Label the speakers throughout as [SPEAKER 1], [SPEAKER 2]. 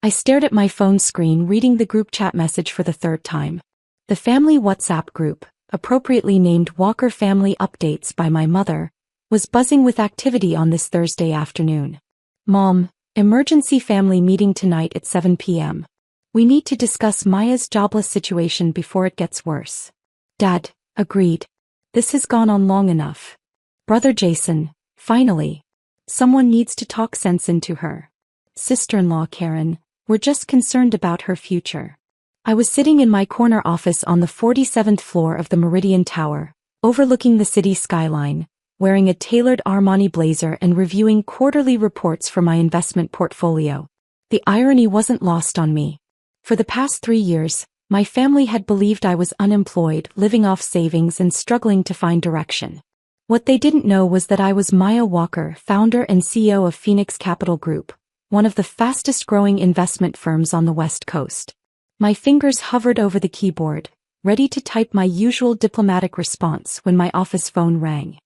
[SPEAKER 1] I stared at my phone screen reading the group chat message for the third time. The family WhatsApp group, appropriately named Walker Family Updates by my mother, was buzzing with activity on this Thursday afternoon. Mom, emergency family meeting tonight at 7 p.m. We need to discuss Maya's jobless situation before it gets worse. Dad, agreed. This has gone on long enough. Brother Jason, finally. Someone needs to talk sense into her. Sister-in-law Karen, we're just concerned about her future. I was sitting in my corner office on the 47th floor of the Meridian Tower, overlooking the city skyline, wearing a tailored Armani blazer and reviewing quarterly reports for my investment portfolio. The irony wasn't lost on me. For the past 3 years, my family had believed I was unemployed, living off savings and struggling to find direction. What they didn't know was that I was Maya Walker, founder and CEO of Phoenix Capital Group, one of the fastest-growing investment firms on the West Coast. My fingers hovered over the keyboard, ready to type my usual diplomatic response when my office phone rang.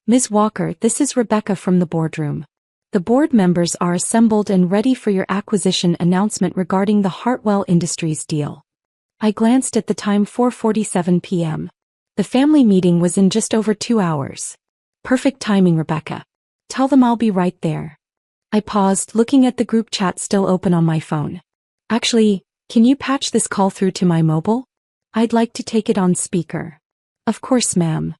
[SPEAKER 1] Ms. Walker, this is Rebecca from the boardroom. The board members are assembled and ready for your acquisition announcement regarding the Hartwell Industries deal. I glanced at the time, 4:47 p.m. The family meeting was in just over 2 hours. Perfect timing, Rebecca. Tell them I'll be right there. I paused, looking at the group chat still open on my phone. Actually, can you patch this call through to my mobile? I'd like to take it on speaker. Of course, ma'am.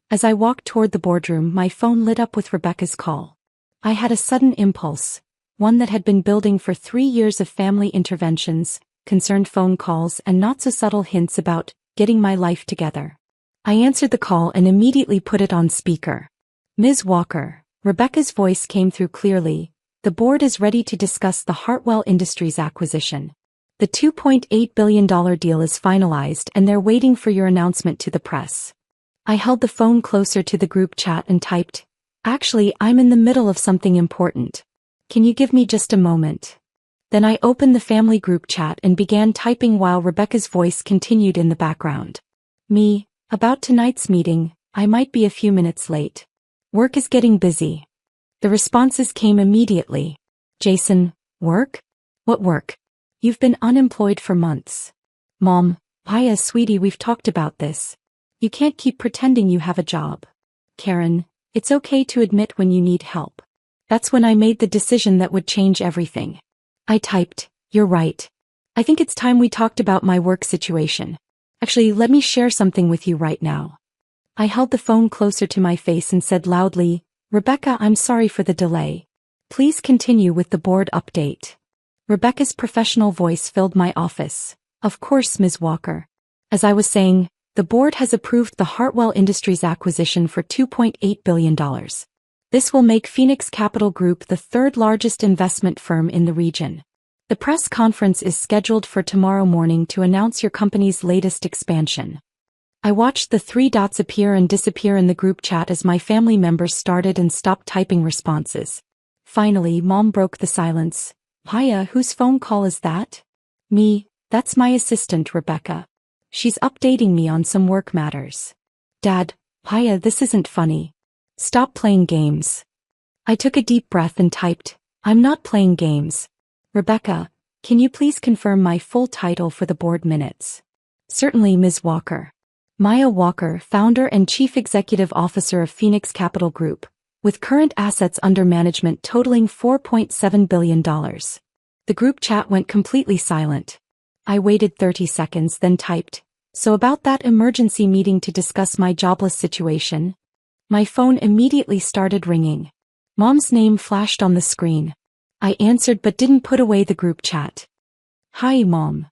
[SPEAKER 1] As I walked toward the boardroom, my phone lit up with Rebecca's call. I had a sudden impulse, one that had been building for 3 years of family interventions, concerned phone calls and not-so-subtle hints about getting my life together. I answered the call and immediately put it on speaker. Ms. Walker, Rebecca's voice came through clearly. The board is ready to discuss the Hartwell Industries acquisition. The $2.8 billion deal is finalized and they're waiting for your announcement to the press. I held the phone closer to the group chat and typed, "Actually, I'm in the middle of something important. Can you give me just a moment?" Then I opened the family group chat and began typing while Rebecca's voice continued in the background. Me, about tonight's meeting, I might be a few minutes late. Work is getting busy. The responses came immediately. Jason, work? What work? You've been unemployed for months. Mom, Maya, sweetie, we've talked about this. You can't keep pretending you have a job. Karen, it's okay to admit when you need help. That's when I made the decision that would change everything. I typed, "You're right. I think it's time we talked about my work situation. Actually, let me share something with you right now." I held the phone closer to my face and said loudly, "Rebecca, I'm sorry for the delay. Please continue with the board update." Rebecca's professional voice filled my office. "Of course, Ms. Walker. As I was saying, the board has approved the Hartwell Industries acquisition for $2.8 billion. This will make Phoenix Capital Group the third largest investment firm in the region. The press conference is scheduled for tomorrow morning to announce your company's latest expansion." I watched the 3 dots appear and disappear in the group chat as my family members started and stopped typing responses. Finally, Mom broke the silence. "Maya, whose phone call is that?" "Me, that's my assistant, Rebecca. She's updating me on some work matters." "Dad, Maya, this isn't funny. Stop playing games." I took a deep breath and typed, "I'm not playing games. Rebecca, can you please confirm my full title for the board minutes?" "Certainly, Ms. Walker. Maya Walker, founder and chief executive officer of Phoenix Capital Group, with current assets under management totaling $4.7 billion. The group chat went completely silent. I waited 30 seconds, then typed, "So about that emergency meeting to discuss my jobless situation?" My phone immediately started ringing. Mom's name flashed on the screen. I answered but didn't put away the group chat. "Hi, Mom.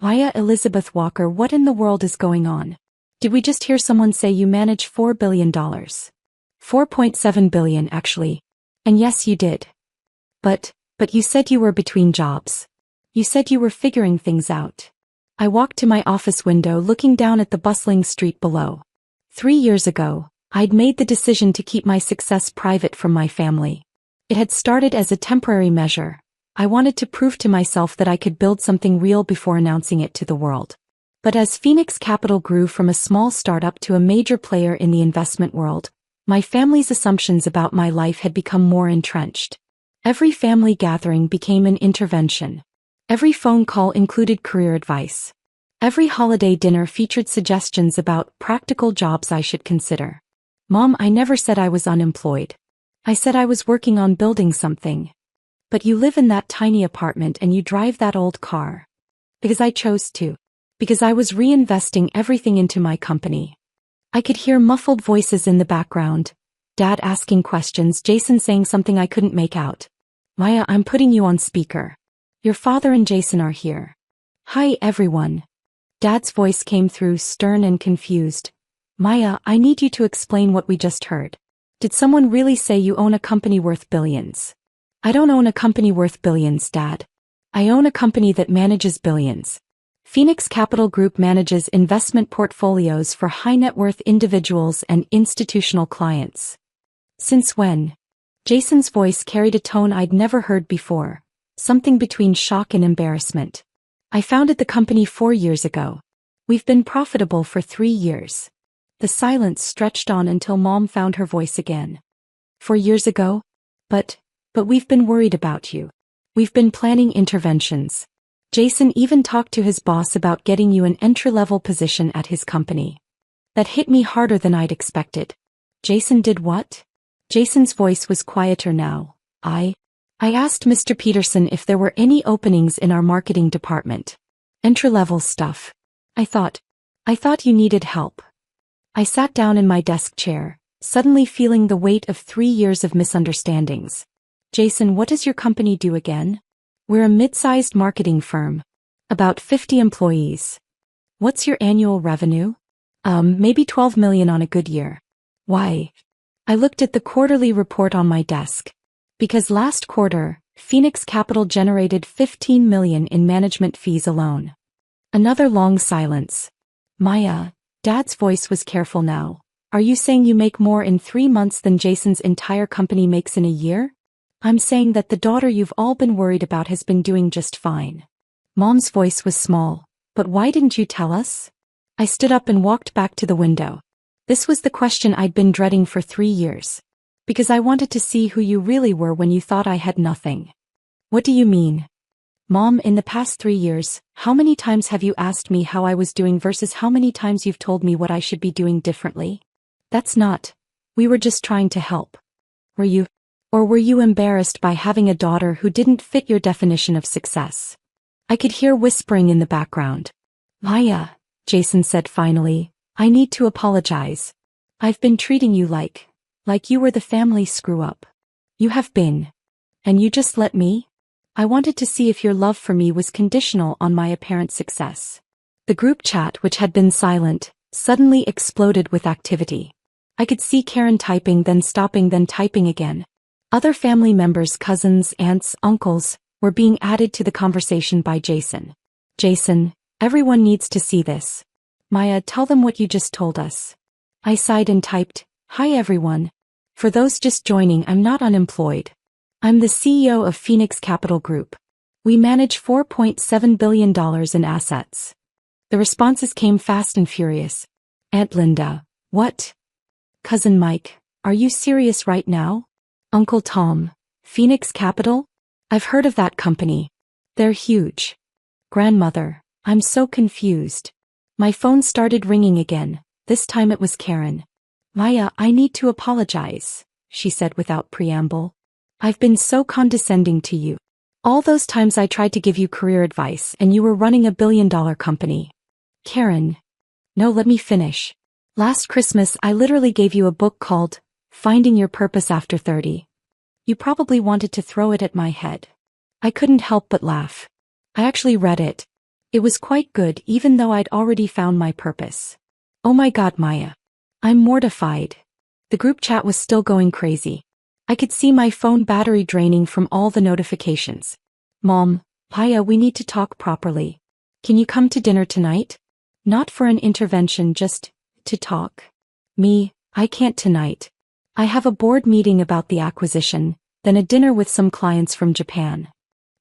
[SPEAKER 1] Maya Elizabeth Walker, what in the world is going on? Did we just hear someone say you manage $4 billion? $4.7 billion, actually. And yes, you did. But you said you were between jobs. You said you were figuring things out." I walked to my office window, looking down at the bustling street below. 3 years ago, I'd made the decision to keep my success private from my family. It had started as a temporary measure. I wanted to prove to myself that I could build something real before announcing it to the world. But as Phoenix Capital grew from a small startup to a major player in the investment world, my family's assumptions about my life had become more entrenched. Every family gathering became an intervention. Every phone call included career advice. Every holiday dinner featured suggestions about practical jobs I should consider. Mom, I never said I was unemployed. I said I was working on building something. But you live in that tiny apartment and you drive that old car. Because I chose to. Because I was reinvesting everything into my company. I could hear muffled voices in the background. Dad asking questions, Jason saying something I couldn't make out. Maya, I'm putting you on speaker. Your father and Jason are here. Hi, everyone. Dad's voice came through, stern and confused. Maya, I need you to explain what we just heard. Did someone really say you own a company worth billions? I don't own a company worth billions, Dad. I own a company that manages billions. Phoenix Capital Group manages investment portfolios for high-net-worth individuals and institutional clients. Since when? Jason's voice carried a tone I'd never heard before, something between shock and embarrassment. I founded the company 4 years ago. We've been profitable for 3 years. The silence stretched on until Mom found her voice again. 4 years ago? But we've been worried about you. We've been planning interventions. Jason even talked to his boss about getting you an entry-level position at his company. That hit me harder than I'd expected. Jason did what? Jason's voice was quieter now. I asked Mr. Peterson if there were any openings in our marketing department. Entry-level stuff. I thought you needed help. I sat down in my desk chair, suddenly feeling the weight of 3 years of misunderstandings. Jason, what does your company do again? We're a mid-sized marketing firm. About 50 employees. What's your annual revenue? Maybe 12 million on a good year. Why? I looked at the quarterly report on my desk. Because last quarter, Phoenix Capital generated 15 million in management fees alone. Another long silence. Maya, Dad's voice was careful now. Are you saying you make more in 3 months than Jason's entire company makes in a year? I'm saying that the daughter you've all been worried about has been doing just fine. Mom's voice was small. But why didn't you tell us? I stood up and walked back to the window. This was the question I'd been dreading for 3 years. Because I wanted to see who you really were when you thought I had nothing. What do you mean? Mom, in the past 3 years, how many times have you asked me how I was doing versus how many times you've told me what I should be doing differently? That's not. We were just trying to help. Were you? Or were you embarrassed by having a daughter who didn't fit your definition of success? I could hear whispering in the background. Maya, Jason said finally, I need to apologize. I've been treating you like you were the family screw-up. You have been. And you just let me? I wanted to see if your love for me was conditional on my apparent success. The group chat, which had been silent, suddenly exploded with activity. I could see Karen typing, then stopping, then typing again. Other family members, cousins, aunts, uncles, were being added to the conversation by Jason. Jason, everyone needs to see this. Maya, tell them what you just told us. I sighed and typed, Hi everyone. For those just joining, I'm not unemployed. I'm the CEO of Phoenix Capital Group. We manage $4.7 billion in assets. The responses came fast and furious. Aunt Linda, what? Cousin Mike, are you serious right now? Uncle Tom, Phoenix Capital? I've heard of that company. They're huge. Grandmother, I'm so confused. My phone started ringing again. This time it was Karen. Maya, I need to apologize, she said without preamble. I've been so condescending to you. All those times I tried to give you career advice and you were running a billion-dollar company. Karen. No, let me finish. Last Christmas I literally gave you a book called Finding Your Purpose After 30. You probably wanted to throw it at my head. I couldn't help but laugh. I actually read it. It was quite good even though I'd already found my purpose. Oh my God, Maya. I'm mortified. The group chat was still going crazy. I could see my phone battery draining from all the notifications. Mom, Maya, we need to talk properly. Can you come to dinner tonight? Not for an intervention, just to talk. Me, I can't tonight. I have a board meeting about the acquisition, then a dinner with some clients from Japan.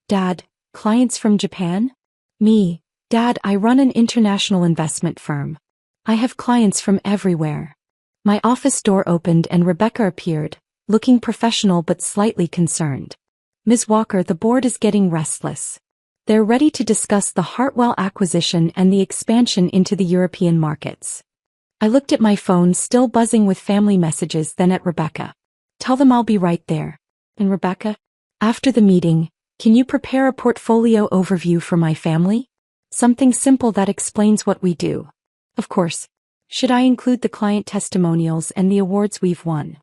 [SPEAKER 1] Dad, clients from Japan? Me, Dad, I run an international investment firm. I have clients from everywhere. My office door opened and Rebecca appeared, looking professional but slightly concerned. Ms. Walker, the board is getting restless. They're ready to discuss the Hartwell acquisition and the expansion into the European markets. I looked at my phone, still buzzing with family messages, then at Rebecca. Tell them I'll be right there. And Rebecca? After the meeting, can you prepare a portfolio overview for my family? Something simple that explains what we do. Of course. Should I include the client testimonials and the awards we've won?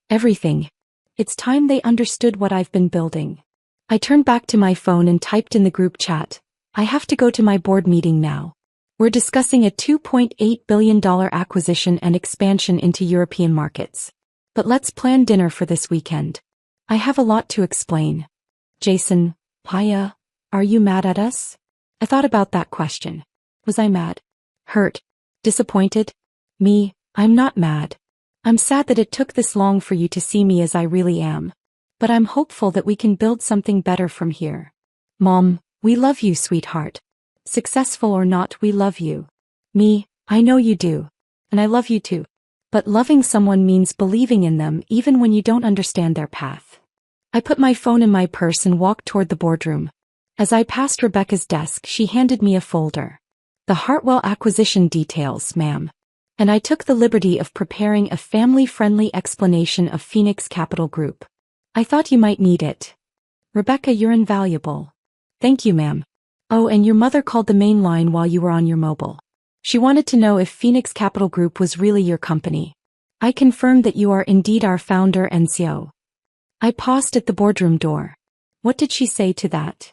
[SPEAKER 1] Everything. It's time they understood what I've been building. I turned back to my phone and typed in the group chat, I have to go to my board meeting now. We're discussing a $2.8 billion acquisition and expansion into European markets. But let's plan dinner for this weekend. I have a lot to explain. Jason, Paya, are you mad at us? I thought about that question. Was I mad? Hurt? Disappointed? Me, I'm not mad. I'm sad that it took this long for you to see me as I really am. But I'm hopeful that we can build something better from here. Mom, we love you, sweetheart. Successful or not, we love you. Me, I know you do. And I love you too. But loving someone means believing in them even when you don't understand their path. I put my phone in my purse and walked toward the boardroom. As I passed Rebecca's desk, she handed me a folder. The Hartwell acquisition details, ma'am. And I took the liberty of preparing a family-friendly explanation of Phoenix Capital Group. I thought you might need it. Rebecca, you're invaluable. Thank you, ma'am. Oh, and your mother called the main line while you were on your mobile. She wanted to know if Phoenix Capital Group was really your company. I confirmed that you are indeed our founder and CEO. I paused at the boardroom door. What did she say to that?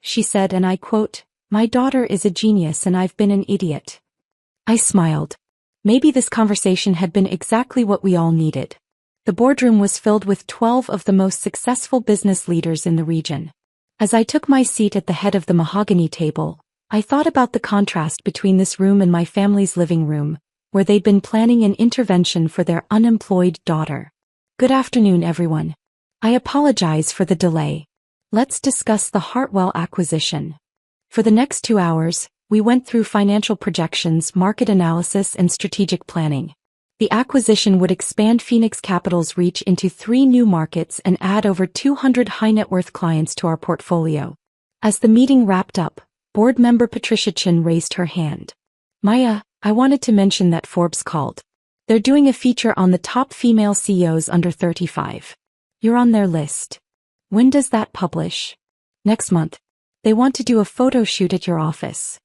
[SPEAKER 1] She said, and I quote, "My daughter is a genius and I've been an idiot." I smiled. Maybe this conversation had been exactly what we all needed. The boardroom was filled with 12 of the most successful business leaders in the region. As I took my seat at the head of the mahogany table, I thought about the contrast between this room and my family's living room, where they'd been planning an intervention for their unemployed daughter. Good afternoon, everyone. I apologize for the delay. Let's discuss the Hartwell acquisition. For the next 2 hours, we went through financial projections, market analysis, and strategic planning. The acquisition would expand Phoenix Capital's reach into 3 new markets and add over 200 high-net-worth clients to our portfolio. As the meeting wrapped up, board member Patricia Chin raised her hand. Maya, I wanted to mention that Forbes called. They're doing a feature on the top female CEOs under 35. You're on their list. When does that publish? Next month. They want to do a photo shoot at your office.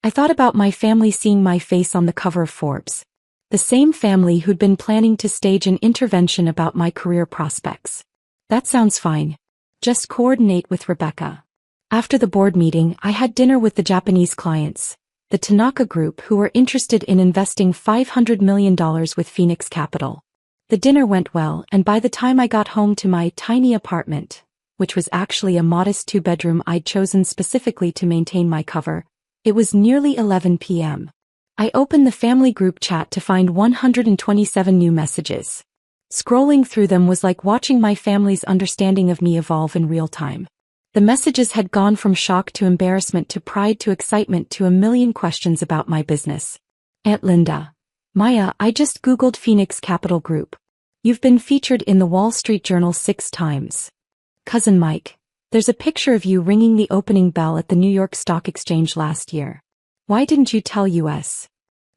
[SPEAKER 1] I thought about my family seeing my face on the cover of Forbes. The same family who'd been planning to stage an intervention about my career prospects. That sounds fine. Just coordinate with Rebecca. After the board meeting, I had dinner with the Japanese clients, the Tanaka Group, who were interested in investing $500 million with Phoenix Capital. The dinner went well, and by the time I got home to my tiny apartment, which was actually a modest 2-bedroom I'd chosen specifically to maintain my cover, it was nearly 11 p.m. I opened the family group chat to find 127 new messages. Scrolling through them was like watching my family's understanding of me evolve in real time. The messages had gone from shock to embarrassment to pride to excitement to a million questions about my business. Aunt Linda. Maya, I just Googled Phoenix Capital Group. You've been featured in the Wall Street Journal 6 times. Cousin Mike. There's a picture of you ringing the opening bell at the New York Stock Exchange last year. Why didn't you tell us?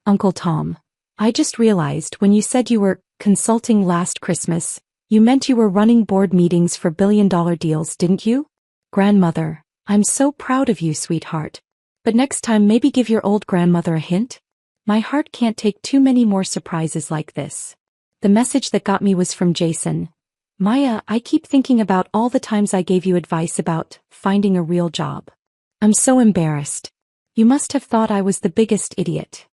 [SPEAKER 1] Uncle Tom. I just realized when you said you were consulting last Christmas, you meant you were running board meetings for billion-dollar deals, didn't you? Grandmother. I'm so proud of you, sweetheart. But next time maybe give your old grandmother a hint? My heart can't take too many more surprises like this. The message that got me was from Jason. Maya, I keep thinking about all the times I gave you advice about finding a real job. I'm so embarrassed. You must have thought I was the biggest idiot.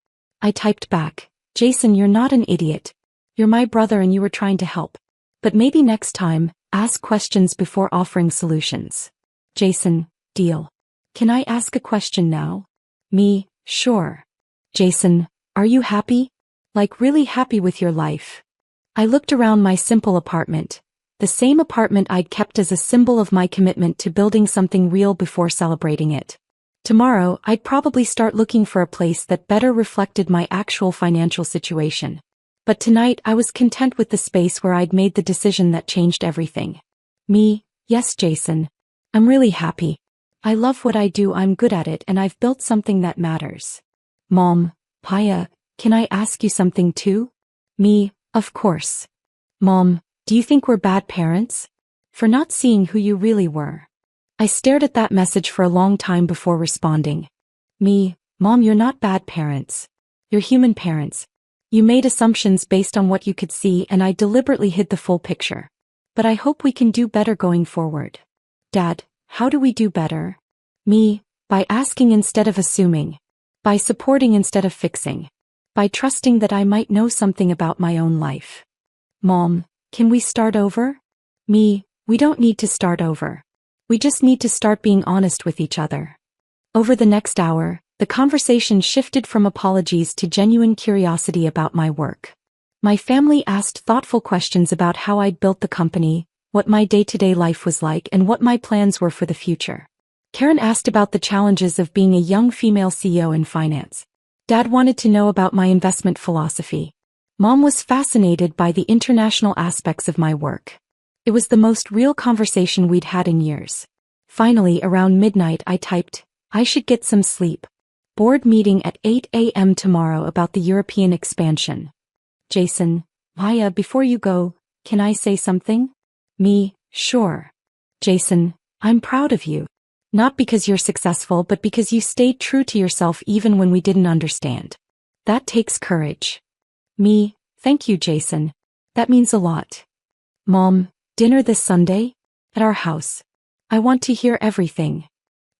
[SPEAKER 1] I typed back, Jason, you're not an idiot. You're my brother and you were trying to help. But maybe next time, ask questions before offering solutions. Jason, deal. Can I ask a question now? Me, sure. Jason, are you happy? Like really happy with your life? I looked around my simple apartment, the same apartment I'd kept as a symbol of my commitment to building something real before celebrating it. Tomorrow, I'd probably start looking for a place that better reflected my actual financial situation. But tonight I was content with the space where I'd made the decision that changed everything. Me, yes, Jason. I'm really happy. I love what I do, I'm good at it, and I've built something that matters. Mom, Paya, can I ask you something too? Me, of course. Mom, do you think we're bad parents? For not seeing who you really were. I stared at that message for a long time before responding. Me, Mom, you're not bad parents. You're human parents. You made assumptions based on what you could see, and I deliberately hid the full picture. But I hope we can do better going forward. Dad, how do we do better? Me, by asking instead of assuming. By supporting instead of fixing. By trusting that I might know something about my own life. Mom, can we start over? Me, we don't need to start over. We just need to start being honest with each other. Over the next hour, the conversation shifted from apologies to genuine curiosity about my work. My family asked thoughtful questions about how I'd built the company, what my day-to-day life was like, and what my plans were for the future. Karen asked about the challenges of being a young female CEO in finance. Dad wanted to know about my investment philosophy. Mom was fascinated by the international aspects of my work. It was the most real conversation we'd had in years. Finally, around midnight, I typed, I should get some sleep. Board meeting at 8 a.m. tomorrow about the European expansion. Jason, Maya, before you go, can I say something? Me, sure. Jason, I'm proud of you. Not because you're successful, but because you stayed true to yourself even when we didn't understand. That takes courage. Me, thank you, Jason. That means a lot. Mom, dinner this Sunday? At our house. I want to hear everything.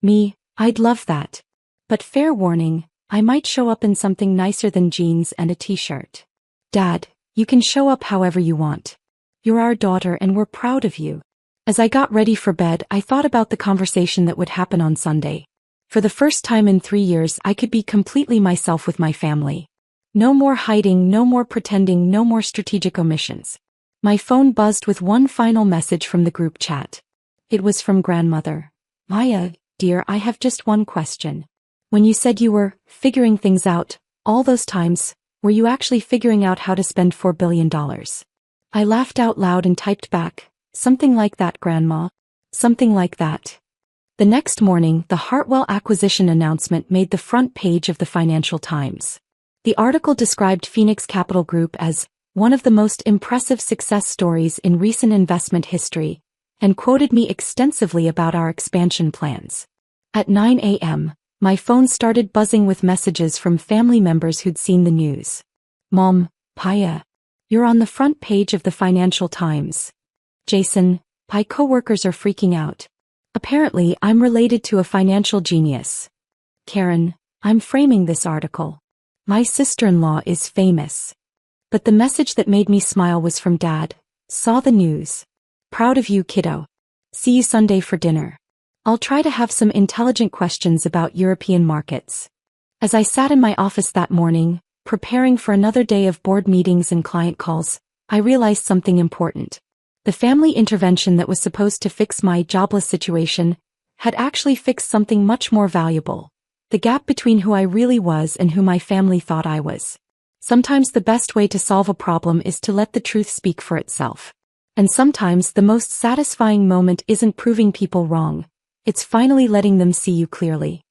[SPEAKER 1] Me, I'd love that. But fair warning, I might show up in something nicer than jeans and a t-shirt. Dad, you can show up however you want. You're our daughter and we're proud of you. As I got ready for bed, I thought about the conversation that would happen on Sunday. For the first time in 3 years, I could be completely myself with my family. No more hiding, no more pretending, no more strategic omissions. My phone buzzed with one final message from the group chat. It was from grandmother. Maya, dear, I have just one question. When you said you were figuring things out, all those times, were you actually figuring out how to spend $4 billion? I laughed out loud and typed back, something like that, Grandma. Something like that. The next morning, the Hartwell acquisition announcement made the front page of the Financial Times. The article described Phoenix Capital Group as one of the most impressive success stories in recent investment history, and quoted me extensively about our expansion plans. At 9 a.m., my phone started buzzing with messages from family members who'd seen the news. Mom, Paya, you're on the front page of the Financial Times. Jason, my coworkers are freaking out. Apparently, I'm related to a financial genius. Karen, I'm framing this article. My sister-in-law is famous. But the message that made me smile was from Dad. Saw the news. Proud of you, kiddo. See you Sunday for dinner. I'll try to have some intelligent questions about European markets. As I sat in my office that morning, preparing for another day of board meetings and client calls, I realized something important. The family intervention that was supposed to fix my jobless situation had actually fixed something much more valuable. The gap between who I really was and who my family thought I was. Sometimes the best way to solve a problem is to let the truth speak for itself. And sometimes the most satisfying moment isn't proving people wrong. It's finally letting them see you clearly.